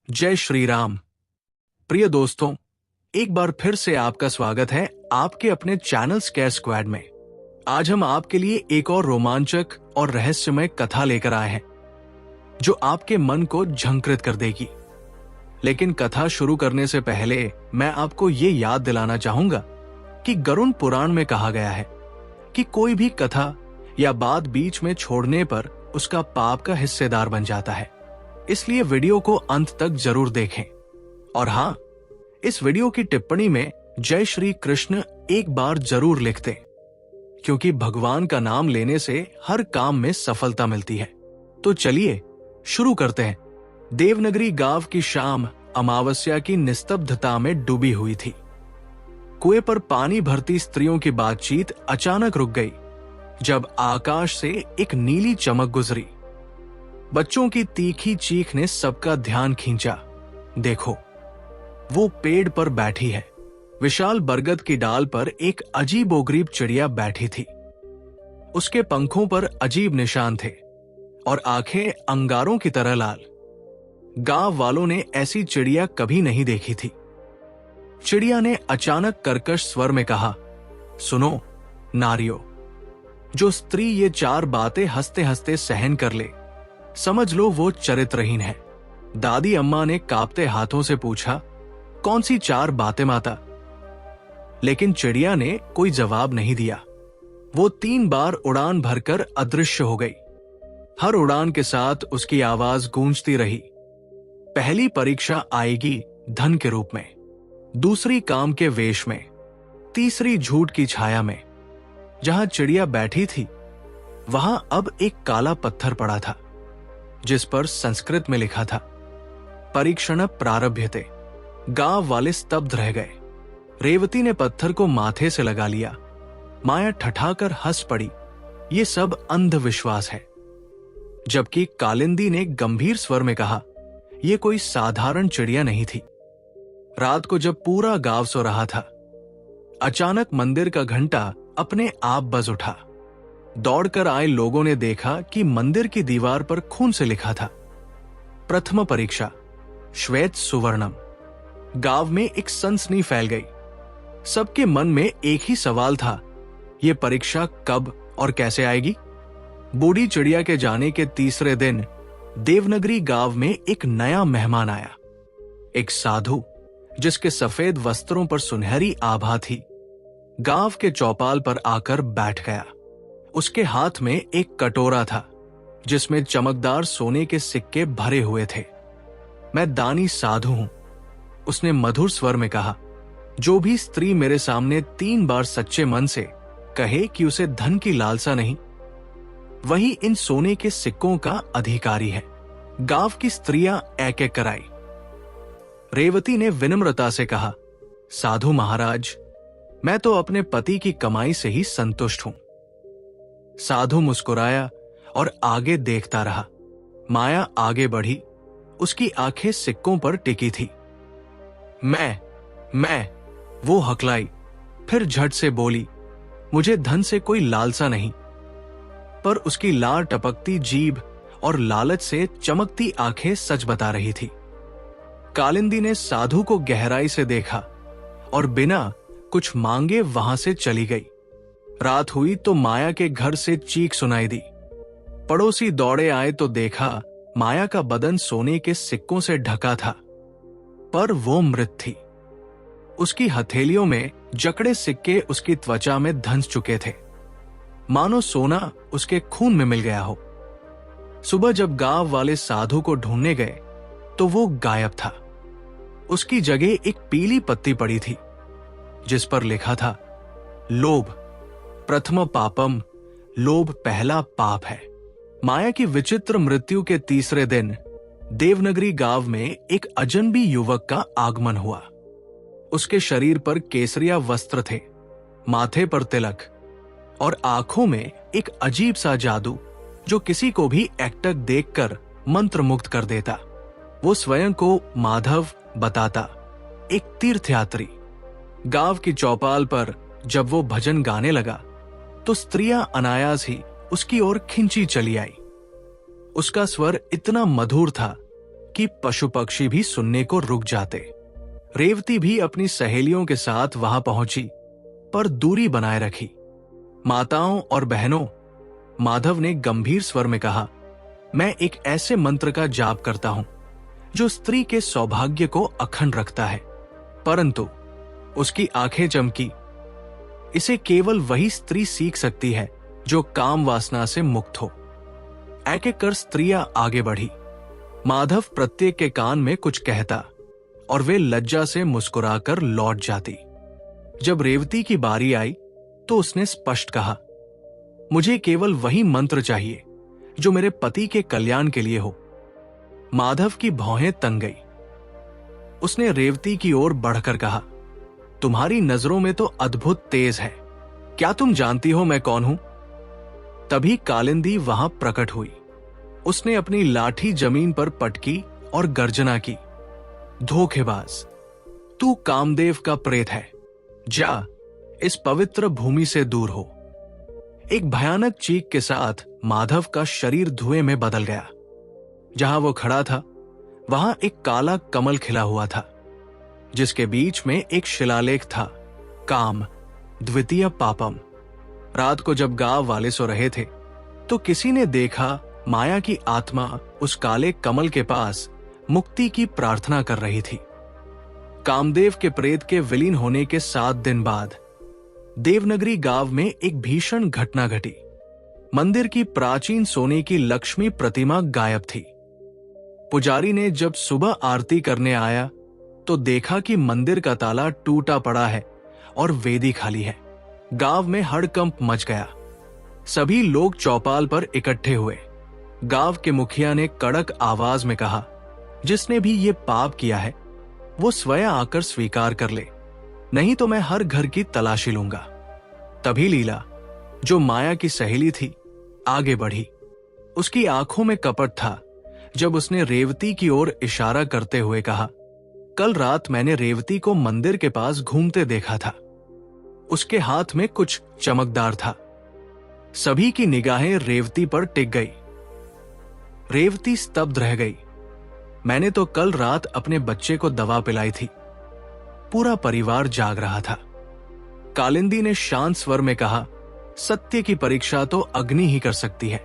जय श्री राम। प्रिय दोस्तों, एक बार फिर से आपका स्वागत है आपके अपने चैनल स्केयर स्क्वाड में। आज हम आपके लिए एक और रोमांचक और रहस्यमय कथा लेकर आए हैं जो आपके मन को झंकृत कर देगी। लेकिन कथा शुरू करने से पहले मैं आपको ये याद दिलाना चाहूंगा कि गरुड़ पुराण में कहा गया है कि कोई भी कथा या बात बीच में छोड़ने पर उसका पाप का हिस्सेदार बन जाता है। इसलिए वीडियो को अंत तक जरूर देखें। और हाँ, इस वीडियो की टिप्पणी में जय श्री कृष्ण एक बार जरूर लिख दें, क्योंकि भगवान का नाम लेने से हर काम में सफलता मिलती है। तो चलिए शुरू करते हैं। देवनगरी गांव की शाम अमावस्या की निस्तब्धता में डूबी हुई थी। कुएं पर पानी भरती स्त्रियों की बातचीत अचानक रुक गई जब आकाश से एक नीली चमक गुजरी। बच्चों की तीखी चीख ने सबका ध्यान खींचा। देखो, वो पेड़ पर बैठी है। विशाल बरगद की डाल पर एक अजीबोगरीब चिड़िया बैठी थी। उसके पंखों पर अजीब निशान थे और आंखें अंगारों की तरह लाल। गांव वालों ने ऐसी चिड़िया कभी नहीं देखी थी। चिड़िया ने अचानक कर्कश स्वर में कहा, सुनो नारियों, जो स्त्री ये चार बातें हंसते हंसते सहन कर ले, समझ लो वो चरित्रहीन है। दादी अम्मा ने कांपते हाथों से पूछा, कौन सी चार बातें माता? लेकिन चिड़िया ने कोई जवाब नहीं दिया। वो 3 बार उड़ान भरकर अदृश्य हो गई। हर उड़ान के साथ उसकी आवाज गूंजती रही। पहली परीक्षा आएगी धन के रूप में, दूसरी काम के वेश में, तीसरी झूठ की छाया में। जहां चिड़िया बैठी थी वहां अब एक काला पत्थर पड़ा था जिस पर संस्कृत में लिखा था, परीक्षण प्रारभ्यते। गांव वाले स्तब्ध रह गए। रेवती ने पत्थर को माथे से लगा लिया। माया ठठाकर हंस पड़ी, ये सब अंधविश्वास है। जबकि कालिंदी ने गंभीर स्वर में कहा, यह कोई साधारण चिड़िया नहीं थी। रात को जब पूरा गांव सो रहा था, अचानक मंदिर का घंटा अपने आप बज उठा। दौड़कर आए लोगों ने देखा कि मंदिर की दीवार पर खून से लिखा था, प्रथम परीक्षा श्वेत सुवर्णम। गांव में एक सनसनी फैल गई। सबके मन में एक ही सवाल था, यह परीक्षा कब और कैसे आएगी? बूढ़ी चिड़िया के जाने के तीसरे दिन देवनगरी गांव में एक नया मेहमान आया। एक साधु जिसके सफेद वस्त्रों पर सुनहरी आभा थी, गांव के चौपाल पर आकर बैठ गया। उसके हाथ में एक कटोरा था जिसमें चमकदार सोने के सिक्के भरे हुए थे। मैं दानी साधु हूं, उसने मधुर स्वर में कहा। जो भी स्त्री मेरे सामने 3 बार सच्चे मन से कहे कि उसे धन की लालसा नहीं, वही इन सोने के सिक्कों का अधिकारी है। गांव की स्त्रियां एक एक कराई। रेवती ने विनम्रता से कहा, साधु महाराज, मैं तो अपने पति की कमाई से ही संतुष्ट हूं। साधु मुस्कुराया और आगे देखता रहा। माया आगे बढ़ी। उसकी आंखें सिक्कों पर टिकी थी। मैं वो हकलाई, फिर झट से बोली, मुझे धन से कोई लालसा नहीं। पर उसकी लार टपकती जीभ और लालच से चमकती आंखें सच बता रही थी। कालिंदी ने साधु को गहराई से देखा और बिना कुछ मांगे वहां से चली गई। रात हुई तो माया के घर से चीख सुनाई दी। पड़ोसी दौड़े आए तो देखा माया का बदन सोने के सिक्कों से ढका था, पर वो मृत थी। उसकी हथेलियों में जकड़े सिक्के उसकी त्वचा में धंस चुके थे, मानो सोना उसके खून में मिल गया हो। सुबह जब गांव वाले साधु को ढूंढने गए तो वो गायब था। उसकी जगह एक पीली पत्ती पड़ी थी जिस पर लिखा था, लोभ प्रथम पापम, लोभ पहला पाप है। माया की विचित्र मृत्यु के तीसरे दिन देवनगरी गांव में एक अजनबी युवक का आगमन हुआ। उसके शरीर पर केसरिया वस्त्र थे, माथे पर तिलक और आंखों में एक अजीब सा जादू जो किसी को भी एकटक देखकर मंत्रमुग्ध कर देता। वो स्वयं को माधव बताता, एक तीर्थयात्री। गांव की चौपाल पर जब वो भजन गाने लगा तो स्त्रियां अनायास ही उसकी ओर खिंची चली आई। उसका स्वर इतना मधुर था कि पशु पक्षी भी सुनने को रुक जाते। रेवती भी अपनी सहेलियों के साथ वहां पहुंची, पर दूरी बनाए रखी। माताओं और बहनों, माधव ने गंभीर स्वर में कहा, मैं एक ऐसे मंत्र का जाप करता हूं जो स्त्री के सौभाग्य को अखंड रखता है, परंतु उसकी आंखें चमकी। इसे केवल वही स्त्री सीख सकती है जो काम वासना से मुक्त हो। एक एक कर स्त्रियां आगे बढ़ी। माधव प्रत्येक के कान में कुछ कहता और वे लज्जा से मुस्कुराकर लौट जाती। जब रेवती की बारी आई तो उसने स्पष्ट कहा, मुझे केवल वही मंत्र चाहिए जो मेरे पति के कल्याण के लिए हो। माधव की भौहें तंग गई। उसने रेवती की ओर बढ़कर कहा, तुम्हारी नजरों में तो अद्भुत तेज है, क्या तुम जानती हो मैं कौन हूं? तभी कालिंदी वहां प्रकट हुई। उसने अपनी लाठी जमीन पर पटकी और गर्जना की, धोखेबाज, तू कामदेव का प्रेत है, जा इस पवित्र भूमि से दूर हो। एक भयानक चीख के साथ माधव का शरीर धुएं में बदल गया। जहां वो खड़ा था वहां एक काला कमल खिला हुआ था, जिसके बीच में एक शिलालेख था, काम द्वितीय पापम। रात को जब गांव वाले सो रहे थे तो किसी ने देखा माया की आत्मा उस काले कमल के पास मुक्ति की प्रार्थना कर रही थी। कामदेव के प्रेत के विलीन होने के 7 दिन बाद देवनगरी गांव में एक भीषण घटना घटी। मंदिर की प्राचीन सोने की लक्ष्मी प्रतिमा गायब थी। पुजारी ने जब सुबह आरती करने आया तो देखा कि मंदिर का ताला टूटा पड़ा है और वेदी खाली है। गांव में हड़कंप मच गया। सभी लोग चौपाल पर इकट्ठे हुए। गांव के मुखिया ने कड़क आवाज में कहा, जिसने भी ये पाप किया है वो स्वयं आकर स्वीकार कर ले, नहीं तो मैं हर घर की तलाशी लूंगा। तभी लीला, जो माया की सहेली थी, आगे बढ़ी। उसकी आंखों में कपट था जब उसने रेवती की ओर इशारा करते हुए कहा, कल रात मैंने रेवती को मंदिर के पास घूमते देखा था। उसके हाथ में कुछ चमकदार था। सभी की निगाहें रेवती पर टिक गई। रेवती स्तब्ध रह गई। मैंने तो कल रात अपने बच्चे को दवा पिलाई थी। पूरा परिवार जाग रहा था। कालिंदी ने शांत स्वर में कहा, सत्य की परीक्षा तो अग्नि ही कर सकती है।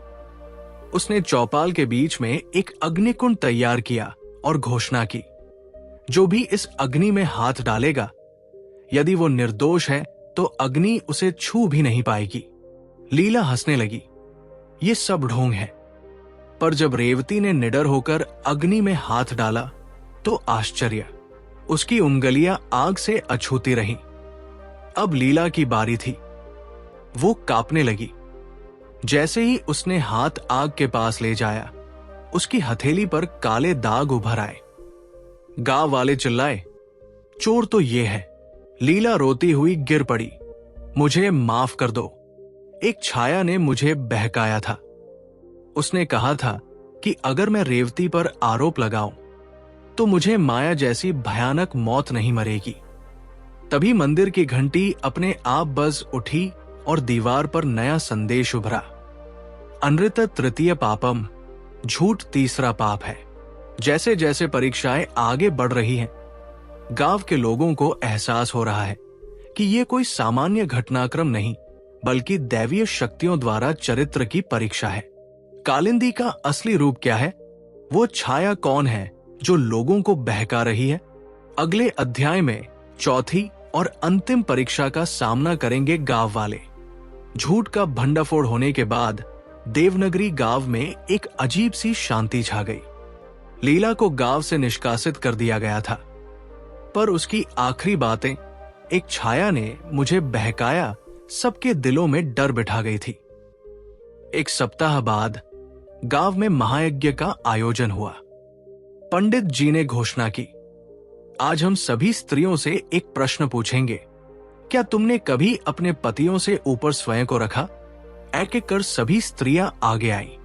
उसने चौपाल के बीच में एक अग्निकुंड तैयार किया और घोषणा की, जो भी इस अग्नि में हाथ डालेगा, यदि वो निर्दोष है तो अग्नि उसे छू भी नहीं पाएगी। लीला हंसने लगी, ये सब ढोंग है। पर जब रेवती ने निडर होकर अग्नि में हाथ डाला तो आश्चर्य, उसकी उंगलियां आग से अछूती रहीं। अब लीला की बारी थी। वो कांपने लगी। जैसे ही उसने हाथ आग के पास ले जाया, उसकी हथेली पर काले दाग उभर आए। गांव वाले चिल्लाए, चोर तो ये है। लीला रोती हुई गिर पड़ी, मुझे माफ कर दो। एक छाया ने मुझे बहकाया था। उसने कहा था कि अगर मैं रेवती पर आरोप लगाऊं तो मुझे माया जैसी भयानक मौत नहीं मरेगी। तभी मंदिर की घंटी अपने आप बज उठी और दीवार पर नया संदेश उभरा, अनृत तृतीय पापम, झूठ तीसरा पाप है। जैसे जैसे परीक्षाएं आगे बढ़ रही हैं, गांव के लोगों को एहसास हो रहा है कि ये कोई सामान्य घटनाक्रम नहीं, बल्कि दैवीय शक्तियों द्वारा चरित्र की परीक्षा है। कालिंदी का असली रूप क्या है? वो छाया कौन है जो लोगों को बहका रही है? अगले अध्याय में चौथी और अंतिम परीक्षा का सामना करेंगे गांव वाले। झूठ का भंडाफोड़ होने के बाद देवनगरी गांव में एक अजीब सी शांति छा गई। लीला को गांव से निष्कासित कर दिया गया था, पर उसकी आखिरी बातें, एक छाया ने मुझे बहकाया, सबके दिलों में डर बिठा गई थी। एक सप्ताह बाद गांव में महायज्ञ का आयोजन हुआ। पंडित जी ने घोषणा की, आज हम सभी स्त्रियों से एक प्रश्न पूछेंगे, क्या तुमने कभी अपने पतियों से ऊपर स्वयं को रखा? एक एक कर सभी स्त्रियां आगे आई।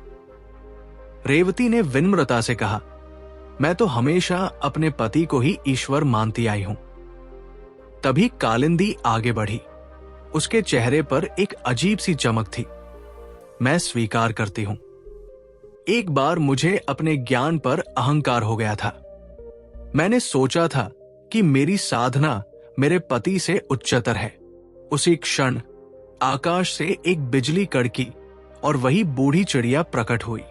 रेवती ने विनम्रता से कहा, मैं तो हमेशा अपने पति को ही ईश्वर मानती आई हूं। तभी कालिंदी आगे बढ़ी। उसके चेहरे पर एक अजीब सी चमक थी। मैं स्वीकार करती हूं। एक बार मुझे अपने ज्ञान पर अहंकार हो गया था। मैंने सोचा था कि मेरी साधना मेरे पति से उच्चतर है। उसी क्षण आकाश से एक बिजली कड़की और वही बूढ़ी चिड़िया प्रकट हुई।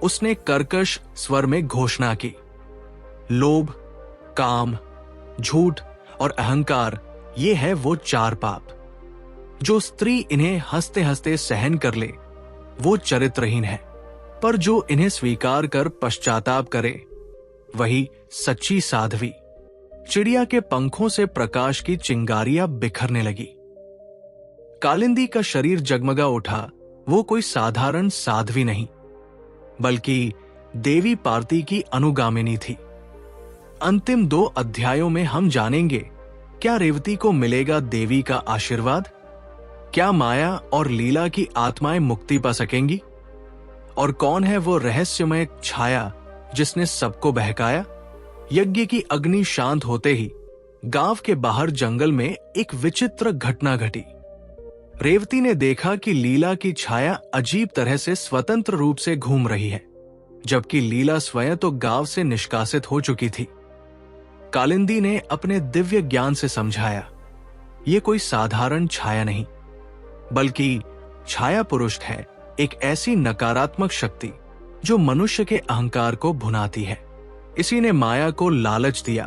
उसने कर्कश स्वर में घोषणा की, लोभ, काम, झूठ और अहंकार, ये है वो 4 पाप। जो स्त्री इन्हें हंसते हंसते सहन कर ले वो चरित्रहीन है, पर जो इन्हें स्वीकार कर पश्चाताप करे वही सच्ची साध्वी। चिड़िया के पंखों से प्रकाश की चिंगारियां बिखरने लगी। कालिंदी का शरीर जगमगा उठा। वो कोई साधारण साध्वी नहीं, बल्कि देवी पार्वती की अनुगामिनी थी। अंतिम 2 अध्यायों में हम जानेंगे, क्या रेवती को मिलेगा देवी का आशीर्वाद? क्या माया और लीला की आत्माएं मुक्ति पा सकेंगी? और कौन है वो रहस्यमय छाया जिसने सबको बहकाया? यज्ञ की अग्नि शांत होते ही गांव के बाहर जंगल में एक विचित्र घटना घटी। रेवती ने देखा कि लीला की छाया अजीब तरह से स्वतंत्र रूप से घूम रही है, जबकि लीला स्वयं तो गांव से निष्कासित हो चुकी थी। कालिंदी ने अपने दिव्य ज्ञान से समझाया, ये कोई साधारण छाया नहीं, बल्कि छाया पुरुष है, एक ऐसी नकारात्मक शक्ति जो मनुष्य के अहंकार को भुनाती है। इसी ने माया को लालच दिया,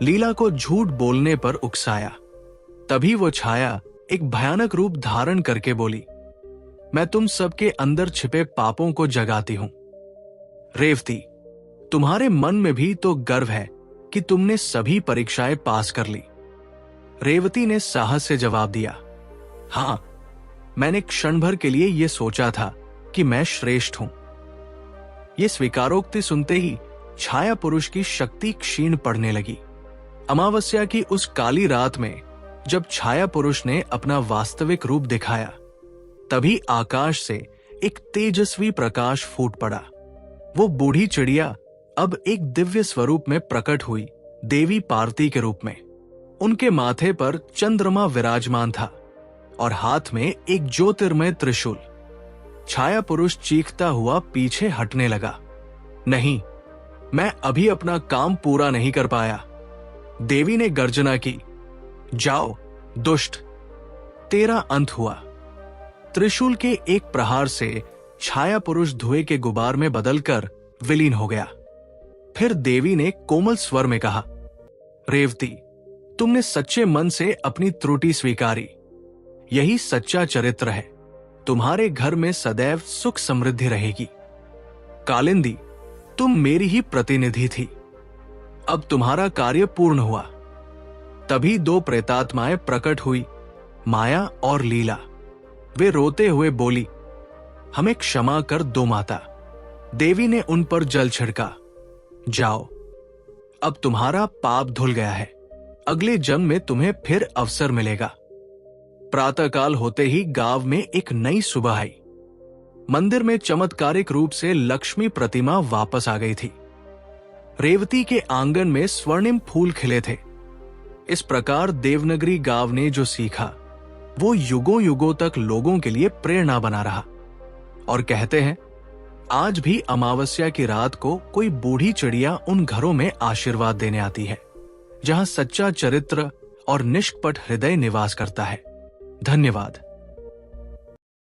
लीला को झूठ बोलने पर उकसाया। तभी वो छाया एक भयानक रूप धारण करके बोली, मैं तुम सबके अंदर छिपे पापों को जगाती हूं। रेवती, तुम्हारे मन में भी तो गर्व है कि तुमने सभी परीक्षाएं पास कर ली। रेवती ने साहस से जवाब दिया, हां, मैंने क्षण भर के लिए यह सोचा था कि मैं श्रेष्ठ हूं। यह स्वीकारोक्ति सुनते ही छाया पुरुष की शक्ति क्षीण पड़ने लगी। अमावस्या की उस काली रात में जब छाया पुरुष ने अपना वास्तविक रूप दिखाया, तभी आकाश से एक तेजस्वी प्रकाश फूट पड़ा। वो बूढ़ी चिड़िया अब एक दिव्य स्वरूप में प्रकट हुई, देवी पार्वती के रूप में। उनके माथे पर चंद्रमा विराजमान था और हाथ में एक ज्योतिर्मय त्रिशूल। छाया पुरुष चीखता हुआ पीछे हटने लगा, नहीं, मैं अभी अपना काम पूरा नहीं कर पाया। देवी ने गर्जना की, जाओ दुष्ट, तेरा अंत हुआ। त्रिशूल के एक प्रहार से छाया पुरुष धुएं के गुबार में बदलकर विलीन हो गया। फिर देवी ने कोमल स्वर में कहा, रेवती, तुमने सच्चे मन से अपनी त्रुटि स्वीकारी। यही सच्चा चरित्र है। तुम्हारे घर में सदैव सुख समृद्धि रहेगी। कालिंदी, तुम मेरी ही प्रतिनिधि थी। अब तुम्हारा कार्य पूर्ण हुआ। तभी 2 प्रेतात्माएं प्रकट हुई, माया और लीला। वे रोते हुए बोली, हमें क्षमा कर दो माता। देवी ने उन पर जल छिड़का, जाओ, अब तुम्हारा पाप धुल गया है। अगले जन्म में तुम्हें फिर अवसर मिलेगा। प्रातःकाल होते ही गांव में एक नई सुबह आई। मंदिर में चमत्कारिक रूप से लक्ष्मी प्रतिमा वापस आ गई थी। रेवती के आंगन में स्वर्णिम फूल खिले थे। इस प्रकार देवनगरी गांव ने जो सीखा वो युगों युगों तक लोगों के लिए प्रेरणा बना रहा। और कहते हैं, आज भी अमावस्या की रात को कोई बूढ़ी चिड़िया उन घरों में आशीर्वाद देने आती है जहां सच्चा चरित्र और निष्कपट हृदय निवास करता है। धन्यवाद।